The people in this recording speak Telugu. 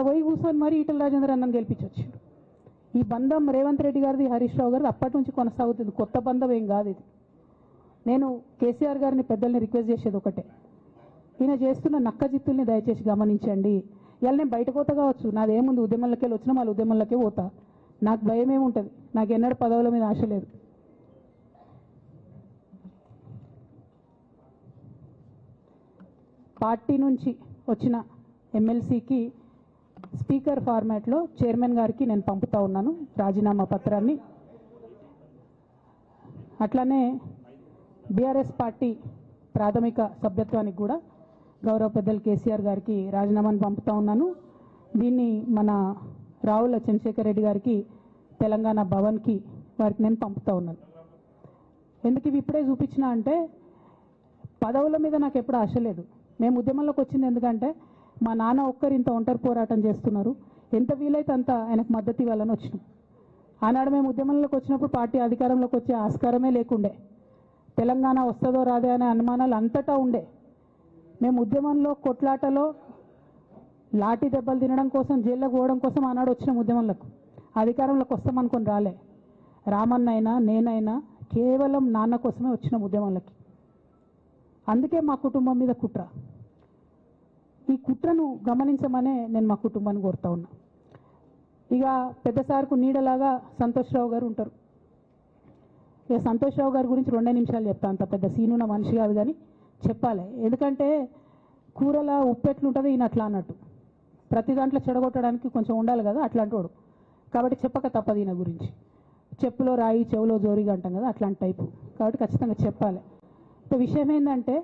పోయి కూర్చొని మరి ఈటల రాజేందర్ అన్నని గెలిపించొచ్చారు. ఈ బంధం రేవంత్ రెడ్డి గారిది, హరీష్ రావు గారిది అప్పటి నుంచి కొనసాగుతుంది, కొత్త బంధం ఏం కాదు ఇది. నేను కేసీఆర్ గారిని, పెద్దల్ని రిక్వెస్ట్ చేసేది ఒకటే, ఈయన చేస్తున్న నక్కజిత్తుల్ని దయచేసి గమనించండి. ఇవాళ నేను బయట పోతా కావచ్చు, నాదేముంది, ఉద్యమంలోకి వెళ్ళి వచ్చినా మళ్ళీ ఉద్యమంలోకే పోతా, నాకు భయం ఏముంటుంది, నాకు ఎన్నడూ పదవుల మీద ఆశ లేదు. పార్టీ నుంచి వచ్చిన ఎమ్మెల్సీకి స్పీకర్ ఫార్మాట్లో చైర్మన్ గారికి నేను పంపుతా ఉన్నాను రాజీనామా పత్రాన్ని. అట్లానే బీఆర్ఎస్ పార్టీ ప్రాథమిక సభ్యత్వానికి కూడా గౌరవ పెద్దలు కేసీఆర్ గారికి రాజీనామాను పంపుతా ఉన్నాను. దీన్ని మన రావుల చంద్రశేఖర్ రెడ్డి గారికి తెలంగాణ భవన్కి వారికి నేను పంపుతా ఉన్నాను. ఎందుకు ఇవి ఇప్పుడే చూపించినా అంటే, పదవుల మీద నాకు ఎప్పుడు ఆశ లేదు. మేము ఉద్యమంలోకి వచ్చింది ఎందుకంటే మా నాన్న ఒక్కరు ఇంత ఒంటరి పోరాటం చేస్తున్నారు, ఎంత వీలైతే అంత ఆయనకు మద్దతు ఇవ్వాలని వచ్చినాం. ఆనాడు మేము ఉద్యమంలోకి వచ్చినప్పుడు పార్టీ అధికారంలోకి వచ్చే ఆస్కారమే లేకుండే, తెలంగాణ వస్తుందో రాదే అనే అనుమానాలు అంతటా ఉండే. మేము ఉద్యమంలో కొట్లాటలో లాఠీ దెబ్బలు తినడం కోసం, జైల్లోకి పోవడం కోసం ఆనాడు వచ్చినాం ఉద్యమంలోకి. అధికారంలోకి వస్తామనుకొని రాలే. రామన్నైనా నేనైనా కేవలం నాన్న కోసమే వచ్చినాం ఉద్యమంలోకి. అందుకే మా కుటుంబం మీద కుట్ర. ఈ కుట్రను గమనించమనే నేను మా కుటుంబాన్ని కోరుతా ఉన్నా. ఇక పెద్ద సార్కు నీడలాగా సంతోష్రావు గారు ఉంటారు. ఇక సంతోష్రావు గారి గురించి 2 నిమిషాలు చెప్తా, అంత పెద్ద సీనున్న మనిషి కాదు కానీ చెప్పాలి. ఎందుకంటే కూరల ఉప్పు ఎట్లుంటుంది ఈయన అట్లా అన్నట్టు, ప్రతి దాంట్లో చెడగొట్టడానికి కొంచెం ఉండాలి కదా అట్లాంటి వాడు. కాబట్టి చెప్పక తప్పదు ఈయన గురించి. చెప్పులో రాయి చెవులో జోరిగా అంటాం కదా, అట్లాంటి టైపు. కాబట్టి ఖచ్చితంగా చెప్పాలి. విషయం ఏంటంటే